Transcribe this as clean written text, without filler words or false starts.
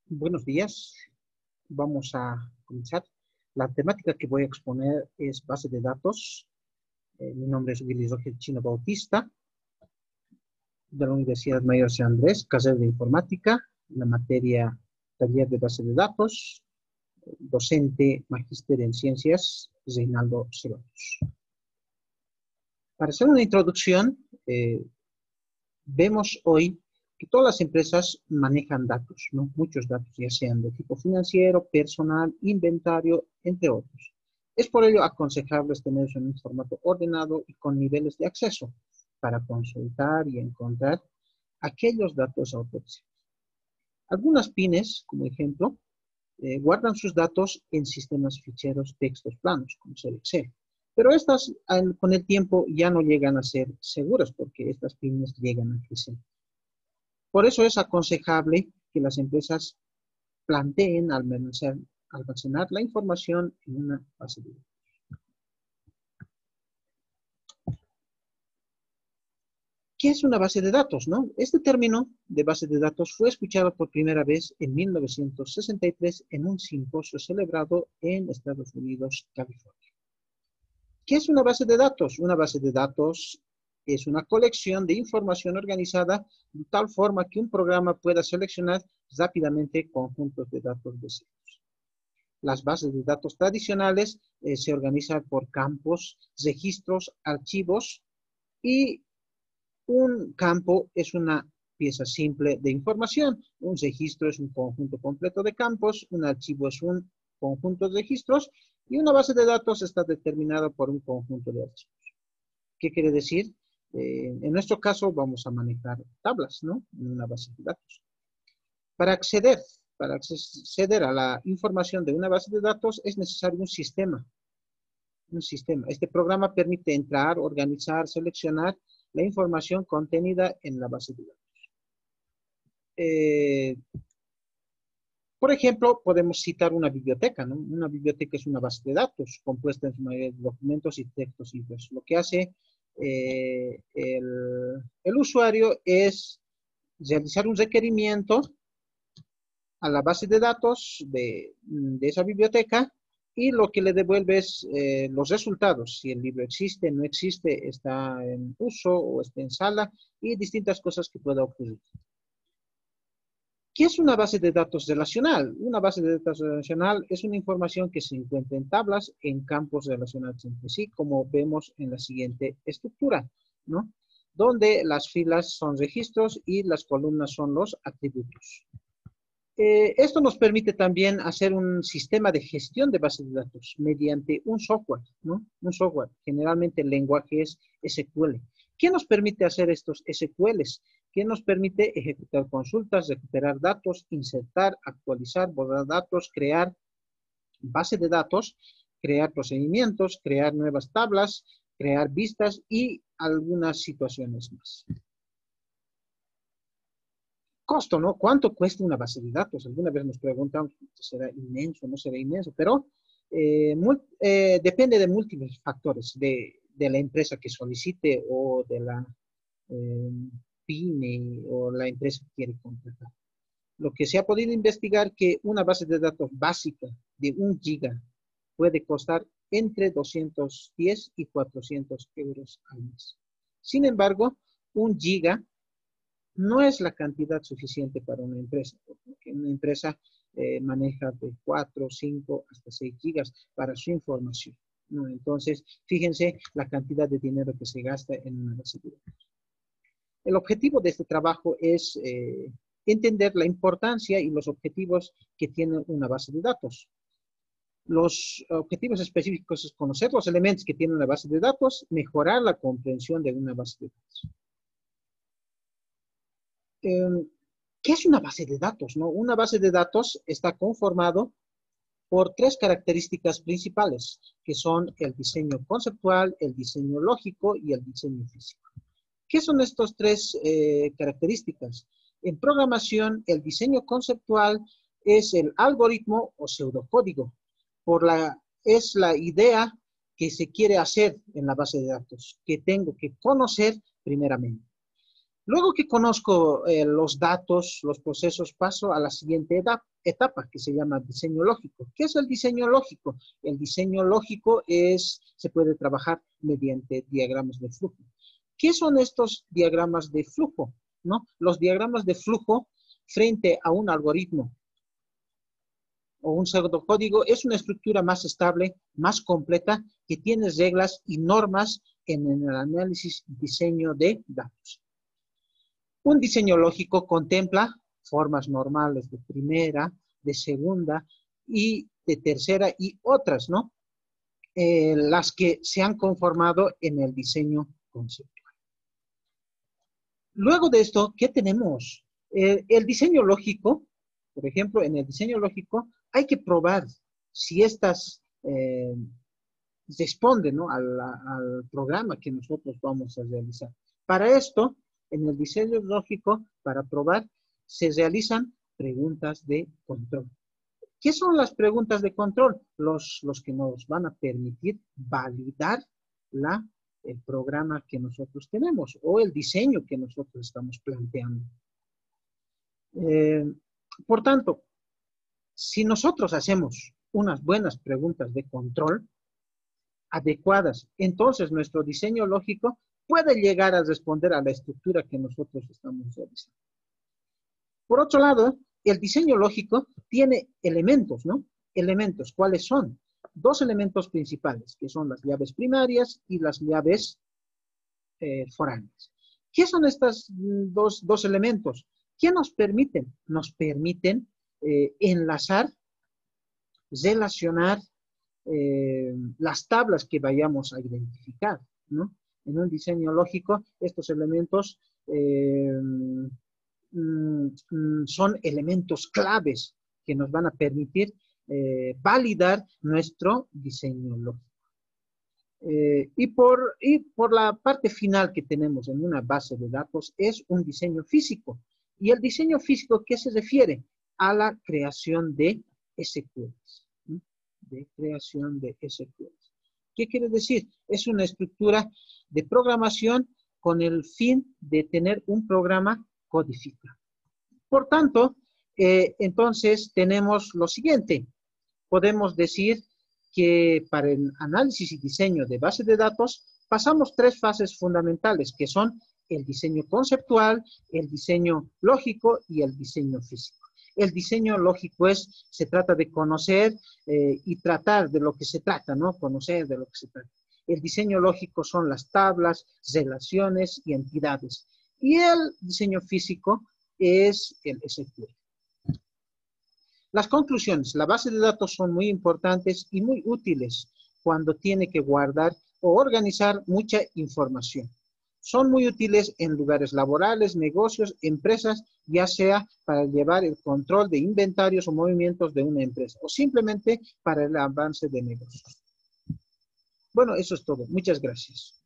Buenos días. Vamos a comenzar. La temática que voy a exponer es base de datos. Mi nombre es Willy Roger Chino Bautista, de la Universidad Mayor San Andrés, carrera de informática, la materia taller de base de datos, docente magíster en ciencias, Reinaldo Ceballos. Para hacer una introducción, vemos hoy que todas las empresas manejan datos, ¿no? Muchos datos, ya sean de tipo financiero, personal, inventario, entre otros. Es por ello aconsejable tenerlos en un formato ordenado y con niveles de acceso para consultar y encontrar aquellos datos autorizados. Algunas pymes, como ejemplo, guardan sus datos en sistemas ficheros textos planos, como es el Excel. Pero estas, con el tiempo, ya no llegan a ser seguras porque estas pymes llegan a crecer. Por eso es aconsejable que las empresas planteen almacenar la información en una base de datos. ¿Qué es una base de datos, no? Este término de base de datos fue escuchado por primera vez en 1963 en un simposio celebrado en Estados Unidos, California. ¿Qué es una base de datos? Una base de datos es una colección de información organizada de tal forma que un programa pueda seleccionar rápidamente conjuntos de datos deseados. Las bases de datos tradicionales se organizan por campos, registros, archivos, y un campo es una pieza simple de información. Un registro es un conjunto completo de campos, un archivo es un conjunto de registros, y una base de datos está determinada por un conjunto de archivos. ¿Qué quiere decir? En nuestro caso vamos a manejar tablas, ¿no? En una base de datos. Para acceder a la información de una base de datos es necesario un sistema. Este programa permite entrar, organizar, seleccionar la información contenida en la base de datos. Por ejemplo, podemos citar una biblioteca, ¿no? Una biblioteca es una base de datos compuesta en su mayoría de documentos y textos impresos. Lo que hace el usuario es realizar un requerimiento a la base de datos de esa biblioteca, y lo que le devuelve es los resultados, si el libro existe, no existe, está en uso o está en sala, y distintas cosas que pueda ocurrir. ¿Qué es una base de datos relacional? Una base de datos relacional es una información que se encuentra en tablas, en campos relacionados entre sí, como vemos en la siguiente estructura, ¿no? Donde las filas son registros y las columnas son los atributos. Esto nos permite también hacer un sistema de gestión de bases de datos mediante un software, ¿no? Un software, generalmente el lenguaje es SQL. ¿Qué nos permite hacer estos SQLs? ¿Qué nos permite ejecutar consultas, recuperar datos, insertar, actualizar, borrar datos, crear base de datos, crear procedimientos, crear nuevas tablas, crear vistas y algunas situaciones más? Costo, ¿no? ¿Cuánto cuesta una base de datos? Alguna vez nos preguntan, ¿será inmenso o no será inmenso? Pero depende de múltiples factores, de la empresa que solicite o de la pyme o la empresa que quiere contratar. Lo que se ha podido investigar que una base de datos básica de 1 giga puede costar entre 210 y 400 euros al mes. Sin embargo, 1 giga no es la cantidad suficiente para una empresa, porque una empresa maneja de 4, 5 hasta 6 gigas para su información, ¿no? Entonces, fíjense la cantidad de dinero que se gasta en una base de datos. El objetivo de este trabajo es entender la importancia y los objetivos que tiene una base de datos. Los objetivos específicos es conocer los elementos que tiene una base de datos, mejorar la comprensión de una base de datos. ¿Qué es una base de datos, no? Una base de datos está conformado por 3 características principales, que son el diseño conceptual, el diseño lógico y el diseño físico. ¿Qué son estas 3 características? En programación, el diseño conceptual es el algoritmo o pseudocódigo. Es la idea que se quiere hacer en la base de datos, que tengo que conocer primeramente. Luego que conozco los datos, los procesos, paso a la siguiente etapa que se llama diseño lógico. ¿Qué es el diseño lógico? El diseño lógico se puede trabajar mediante diagramas de flujo. ¿Qué son estos diagramas de flujo? ¿No? Los diagramas de flujo frente a un algoritmo o un pseudocódigo es una estructura más estable, más completa, que tiene reglas y normas en el análisis y diseño de datos. Un diseño lógico contempla formas normales de primera, de segunda y de tercera y otras, ¿no? Las que se han conformado en el diseño conceptual. Luego de esto, ¿qué tenemos? El diseño lógico, por ejemplo, en el diseño lógico hay que probar si estas responden, ¿no?, al programa que nosotros vamos a realizar. Para esto, en el diseño lógico, para probar, se realizan preguntas de control. ¿Qué son las preguntas de control? Los que nos van a permitir validar el programa que nosotros tenemos o el diseño que nosotros estamos planteando. Por tanto, si nosotros hacemos unas buenas preguntas de control adecuadas, entonces nuestro diseño lógico puede llegar a responder a la estructura que nosotros estamos realizando. Por otro lado, el diseño lógico tiene elementos, ¿no? Elementos, ¿cuáles son? Dos elementos principales, que son las llaves primarias y las llaves foráneas. ¿Qué son estos dos elementos? ¿Qué nos permiten? Nos permiten enlazar, relacionar las tablas que vayamos a identificar, ¿no? En un diseño lógico, estos elementos son elementos claves que nos van a permitir validar nuestro diseño lógico. Y por la parte final que tenemos en una base de datos es un diseño físico. Y el diseño físico, ¿qué se refiere? A la creación de SQLs. ¿Sí? De creación de SQLs. ¿Qué quiere decir? Es una estructura de programación con el fin de tener un programa codificado. Por tanto, entonces tenemos lo siguiente. Podemos decir que para el análisis y diseño de base de datos pasamos tres fases fundamentales, que son el diseño conceptual, el diseño lógico y el diseño físico. El diseño lógico se trata de conocer y tratar de lo que se trata, ¿no? Conocer de lo que se trata. El diseño lógico son las tablas, relaciones y entidades. Y el diseño físico es el SQL. Las conclusiones. La base de datos son muy importantes y muy útiles cuando tiene que guardar o organizar mucha información. Son muy útiles en lugares laborales, negocios, empresas, ya sea para llevar el control de inventarios o movimientos de una empresa o simplemente para el avance de negocios. Bueno, eso es todo. Muchas gracias.